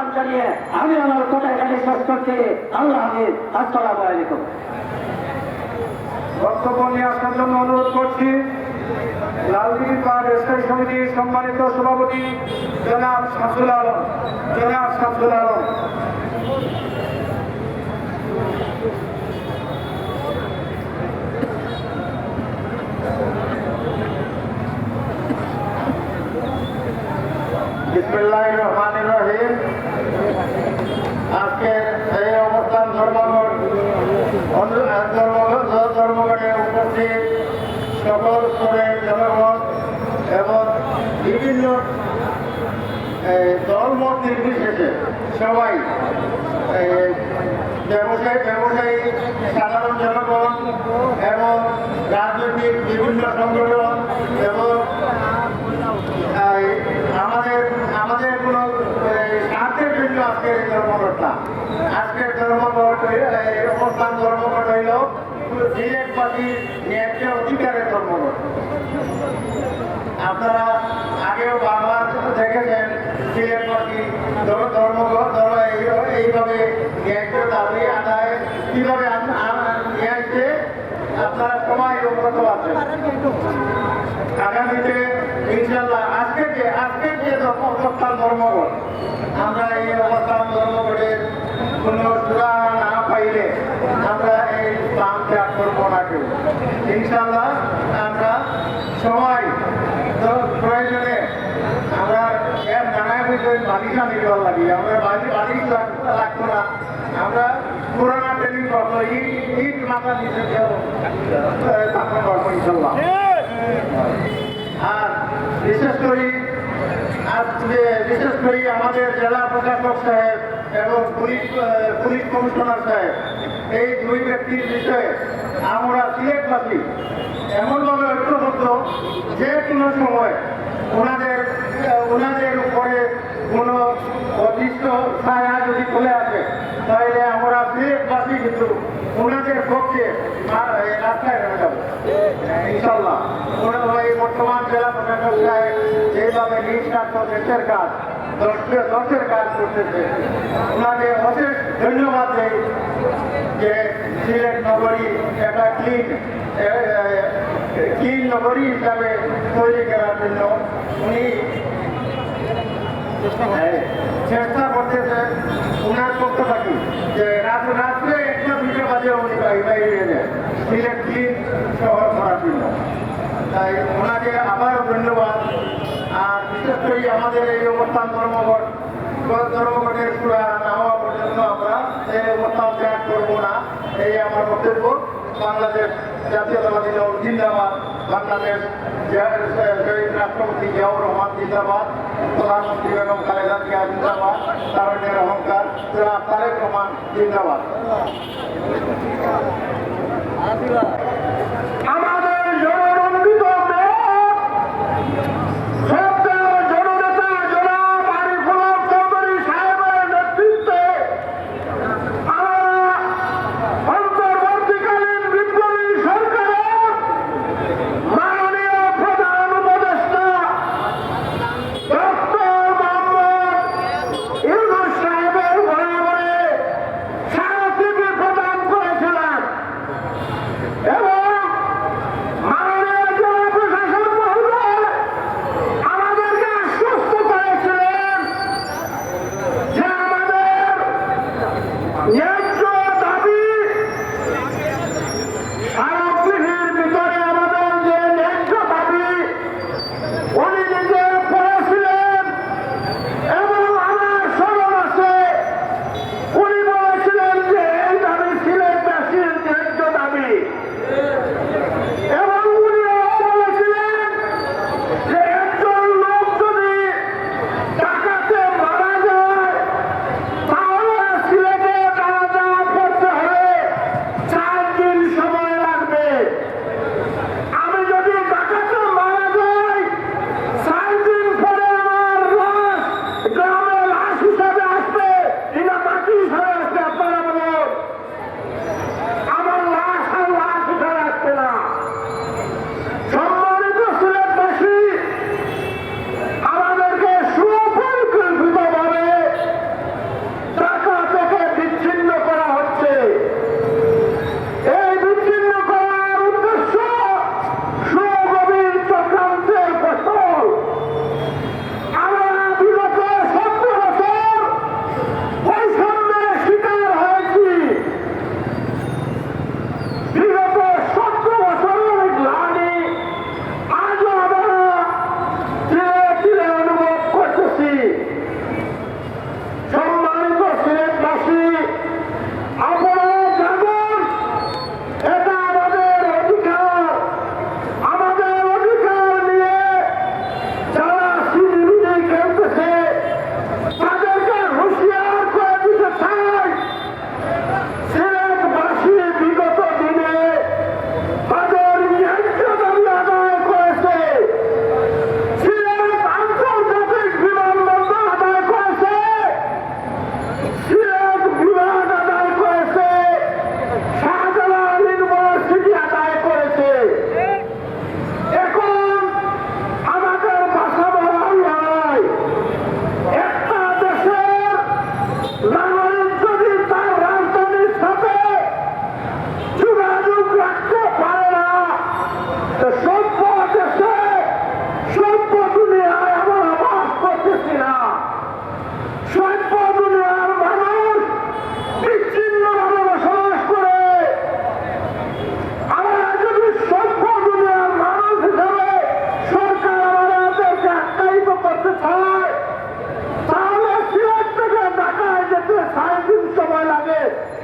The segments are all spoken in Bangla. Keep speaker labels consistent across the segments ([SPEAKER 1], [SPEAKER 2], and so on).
[SPEAKER 1] আহ্বান জানিয়ে আমি আমার কথা এখানে শেষ করছি। আল্লাহ হাফিজ। আসসালামু আলাইকুম।
[SPEAKER 2] বক্তব্য নিয়ে আসার জন্য অনুরোধ করছি লালদিঘি পাড় স্থায়ী সমিতির সম্মানিত সভাপতি জনাব শামসুল আলম। জনাব শামসুল আলম।
[SPEAKER 1] বিসমিল্লাহির রহমানির রহিম। আজকে এই অবস্থান ধর্মঘটে উপস্থিত সকল স্তরের জনগণ এবং বিভিন্ন দলমত নির্বিশেষে সবাই ব্যবসায়ী সাধারণ জনগণ এবং রাজনৈতিক বিভিন্ন সংগঠন এবং আমাদের কোনো স্বার্থের জন্য আজকের এই ধর্মঘটটা। আজকের ধর্মঘট অবস্থান ধর্মঘট হইল সিলেটবাসীর ন্যায্য অধিকারের ধর্মঘট। আপনারা আগেও বারবার দেখেছেন সিলেটবাসী ধর্মঘট এইভাবে ন্যায্য দাবি আদায় কীভাবে নিয়ে আসছে আপনারা সবাই অবগত আছেন। আগামীতে ইনশাল্লাহ আজকের যে অবস্থান ধর্মঘট, আমরা এই অবস্থান ধর্মঘটের কোনো সুরা না পাইলে আমরা এই স্থান ত্যাগ করবো না কেউ। ইনশাল্লাহ আমরা সবাই প্রয়োজনে আমরা এর নানা বিষয়ে বালিশা নির্ভর লাগি। আমরা বালিশ লাগবো না, আমরা পুরানা ট্রেনিং করবো, ইট মাথা নিচে স্থাপন করবো ইনশাল্লাহ। আর বিশেষ করে আমাদের জেলা প্রশাসক সাহেব এবং পুলিশ কমিশনার সাহেব, এই দুই ব্যক্তির বিষয়ে আমরা সিলেটবাসী এমনভাবে ঐক্যবদ্ধ যে কোনো সময় ওনাদের উপরে কোনো অদৃষ্ট ছায়া যদি চলে আসে তাহলে আমরা সিলেটবাসী কিন্তু ওনাদের পক্ষে রাস্তায় নেমে যাবো ইনশাল্লাহ। এই বর্তমান জেলা প্রশাসক সাহেব যেভাবে নিঃস্বার্থ দেশের কাজ দশের কাজ করতেছে, ওনাকে অশেষ ধন্যবাদ দেই যে সিলেট নগরী একটা ক্লিন নগরী হিসাবে তৈরি করার জন্য উনি চেষ্টা করতেছে। ওনার পক্ষ থাকি যে রাত্রে 1-2 বাজে উনি বাইরে যায় সিলেট ক্লিন শহর করার জন্য। তাই ওনাকে আবারও ধন্যবাদ। আর বিশেষ করে আমাদের এই অবস্থান ধর্মঘটের সুরা না হওয়া পর্যন্ত আমরা এই অবস্থান ত্যাগ করবো না, এই আমার বক্তব্য। বাংলাদেশ জাতীয়তাবাদী দল জিন্দাবাদ, বাংলাদেশ শহীদ রাষ্ট্রপতি জিয়াউর রহমান জিন্দাবাদ, প্রধানমন্ত্রী বেগম খালেদা জিয়া জিন্দাবাদ, তারুণ্যের অহংকার জনাব তারেক রহমান জিন্দাবাদ।
[SPEAKER 2] আমাদের জননন্দিত এবং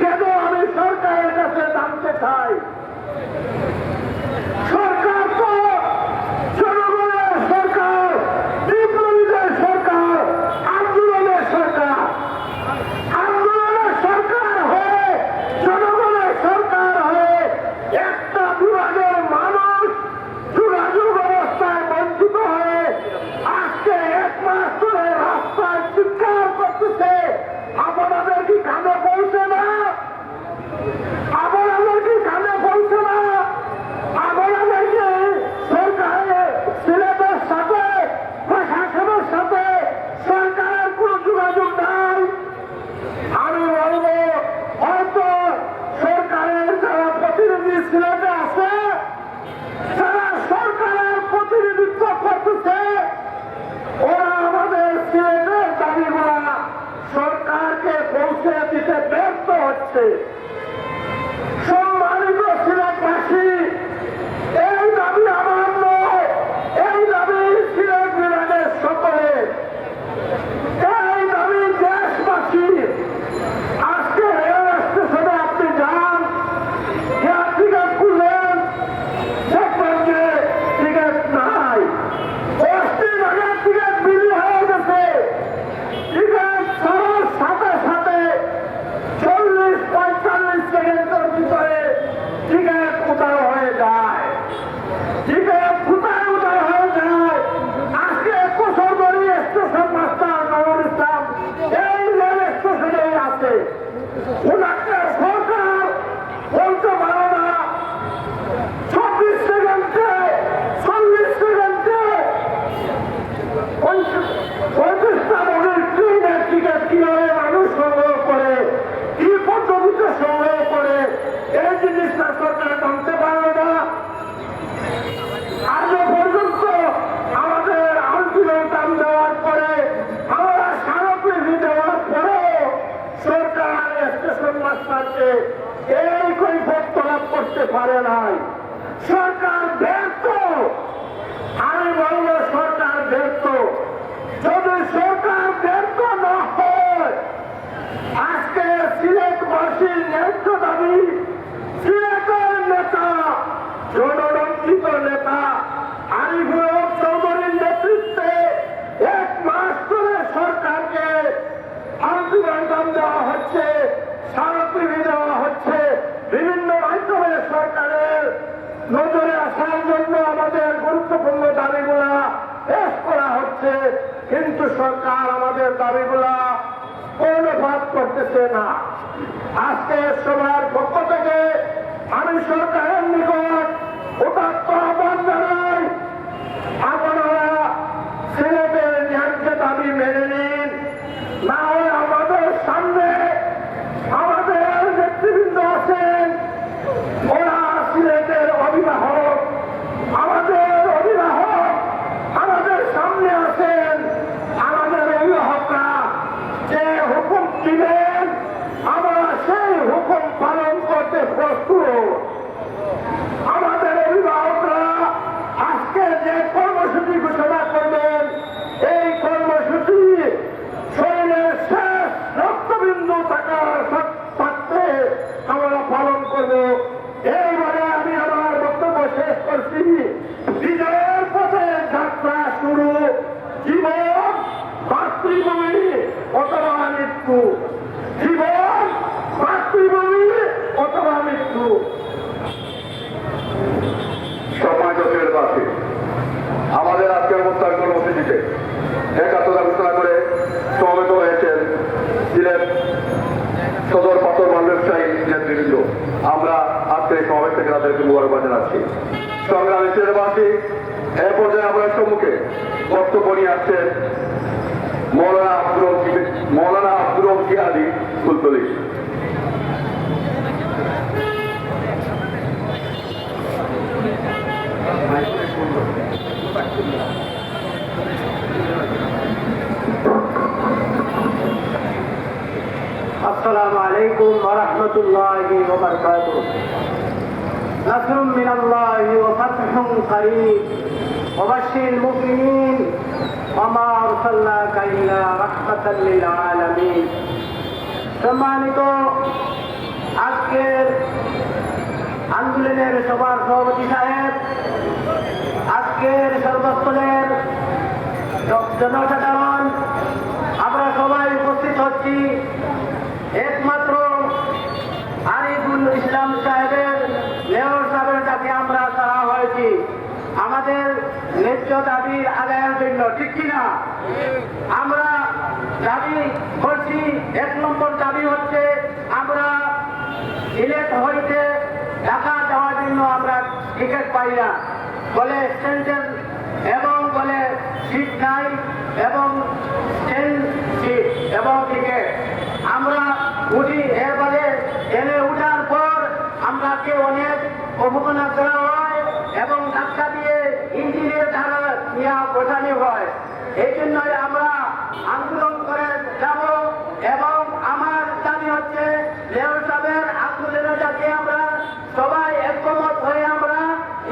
[SPEAKER 1] কেন আমি সরকারের কাছে জানতে চাই। সরকার তো জনগণের সরকার, বিপ্লবীদের সরকার, আন্দোলনের সরকার। আন্দোলনের সরকার হয়ে, জনগণের সরকার হয়ে একটা বিভাগের মানুষ যোগাযোগ ব্যবস্থায় বঞ্চিত হয়ে আজকে 1 মাস ধরে রাস্তায় চিৎকার করতেছে। আপনাদের কি কানে পৌঁছে না? আপনাদের কি কানে পৌঁছে না? আপনাদেরকে সরকারের সিলেটের সাথে, প্রশাসনের সাথে সরকারের কোন যোগাযোগ নাই। আমি বলবো হয়তো সরকারের যারা প্রতিনিধি সিলেটে আছে, যারা সরকারের প্রতিনিধিত্ব করতেছে, ওরা আমাদের সিলেটের দাবিগুলা সরকারকে পৌঁছে দিতে ব্যর্থ হচ্ছে। সম্মানিত সিলেটবাসী, এই দাবি আমার নয়, এই দাবি সিলেট বিভাগের সকলের, এই দাবি দেশবাসী। আজকে রেল স্টেশনে আপনি যান, টিকিট খুললেন, দেখবেন যে টিকিট নাই। 10টি ভাগের টিকিট বিলি হয়ে গেছে। টিকিট ছাড়ার সাথে সাথে 40-45 সেকেন্ডের ভিতরে টিকিট উধাও হয়ে যায়। টিকিট কোথায় উধাও হয়ে যায়? আজকে কোসরবাড়ি স্টেশন মাস্টার নজরুল ইসলাম এই রেল স্টেশনেই আছে। ওনাকে সরকার বলতে পারে না 24 সেকেন্ডে, 40 সেকেন্ডে 35টা বগির ট্রেনের টিকিট কিভাবে মানুষ সংগ্রহ করে, কি পদ্ধতিতে সংগ্রহ করে, এই জিনিসটা সরকার জানতে পারবে না। আজও পর্যন্ত আমাদের আলটিমেটাম দেওয়ার পরে, আমরা স্মারকলিপি দেওয়ার পরেও সরকার স্টেশন মাস্টারকে এই কৈফিয়ত তলব করতে পারে নাই। সরকার ব্যর্থ। আমি বলবো সরকার ব্যর্থ। যদি সরকার ব্যর্থ না হয়, আজকে সিলেটবাসীর ন্যায্য দাবি, সিলেটের নেতা, জনরঞ্জিত নেতা আরিফুল হক চৌধুরীর নেতৃত্বে 1 মাস ধরে সরকারকে আলটিমেটাম দেওয়া হচ্ছে, স্মারকলিপি দেওয়া হচ্ছে, বিভিন্ন মাধ্যমে সরকারের নজরে আসার জন্য আমাদের গুরুত্বপূর্ণ দাবিগুলা পেশ করা হচ্ছে, কিন্তু সরকার আমাদের দাবিগুলা কর্ণপাত করতেছে না। আজকে সবার পক্ষ থেকে আমি সরকারের নিকট উদাত্ত আহ্বান জানাই, আপনারা সিলেটের ন্যায্য দাবি মেনে নিন। না হয় আমাদের সামনে আমাদের নেতৃবৃন্দ আছেন, ওরা সিলেটের অভিভাবক, আমাদের অভিভাবক আমাদের সামনে আছেন। আমাদের অভিভাবকরা যে হুকুম দিবেন, আমরা সেই হুকুম পালন করতে প্রস্তুত। আমাদের অভিভাবকরা আজকে যে কর্মসূচি ঘোষণা করবেন, এই কর্মসূচি শরীরের শেষ রক্তবিন্দু থাকতে আমরা পালন করব। এইবারে আমি আমার বক্তব্য শেষ করছি। বিজয়ের পথে যাত্রা শুরু, জীবন মাতৃভূমি অথবা মৃত্যু, জীবন মাতৃভূমি অথবা মৃত্যু।
[SPEAKER 3] সম্মানিত সিলেটবাসী, আমাদের আজকের অনুষ্ঠান কর্মসূচিতে একাত্মতা ঘোষণা করে সমবেত হয়েছেন সিলেট সদর পাথর মাল ব্যবসায়ী নেতৃবৃন্দ। আমরা আজকের এই সমাবেশ থেকে তাদেরকে মুবারকবাদ জানাচ্ছি। সংগ্রামী সিলেটবাসী, এ পর্যায়ে আপনার সম্মুখে বক্তব্য নিয়ে আসছেন মৌলানা আব্দুর রব জিহাদি ফুলতলি।
[SPEAKER 2] السلام عليكم ورحمة الله وبركاته. نصر من الله وفتح قريب وبشر المؤمنين وما أرسلناك إلا رحمة للعالمين. সম্মানিত আজকের আন্দোলনের সভার সভাপতি সাহেব, আজকের সর্বস্তরের জনসাধারণ, আমরা সবাই উপস্থিত হচ্ছি একমাত্র আরিফুল ইসলাম সাহেবের মেয়র সাহেবের কাছে আমরা সারা হয়েছি আমাদের ন্যায্য দাবির আদায়ের জন্য, ঠিক কিনা? আমরা দাবি করছি, 1 নম্বর দাবি হচ্ছে আমরা সিলেট হইতে ঢাকা যাওয়ার জন্য আমরা টিকিট পাই না, বলে স্ট্যান্ডার্ড এবং বলে সিট নাই এবং স্ট্যান্ড সিট এবং টিকিট আমরা উঠি, এরপরে ট্রেনে উঠার পর আমরাকে অনেক অবমাননা করা হয় এবং ধাক্কা দিয়ে ইঞ্জিনের ধারা নিয়ে বসানো হয়। এই জন্যই আমরা আন্দোলন করে যাব এবং আমার দাবি হচ্ছে মেয়র সাহেবের আন্দোলনের যাতে আমরা সবাই একমত হয়ে আমরা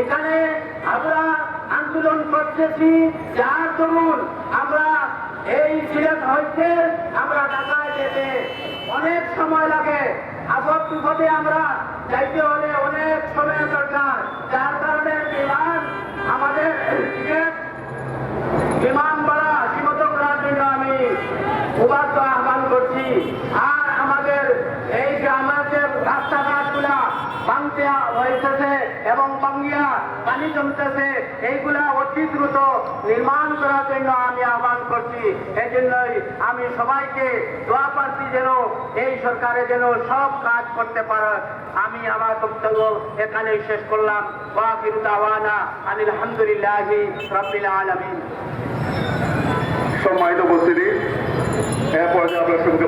[SPEAKER 2] এখানে আমরা আন্দোলন করতেছি, যার দরুন আমরা এই সিলেট হইতে আমরা ঢাকায় যেতে অনেক সময় লাগে, আপদ বিপদে আমরা যাইতে হলে অনেক সময়ের দরকার, যার কারণে আমাদের বিমান ভাড়া সীমিত করার জন্য আমি উদাত্ত আহ্বান করছি। আর আমাদের এই যে আমাদের রাস্তাঘাটগুলা ভাঙতে হয়েছে এবং ভাঙ্গিয়া পানি জমতেছে, এইগুলা অতি দ্রুত নির্মাণ করার জন্য আমি আহ্বান করছি। এই জন্যই আমি সবাইকে দোয়া প্রার্থী যেন এই সরকারে যেন সব কাজ করতে পারে। আমি আমার বক্তব্য এখানেই শেষ করলাম। ওয়া আখিরু দাওয়ানা আনিল হামদুলিল্লাহি রাব্বিল আলামিন।
[SPEAKER 3] সম্মানিত উপস্থিতি, এরপর আমরা শুনতে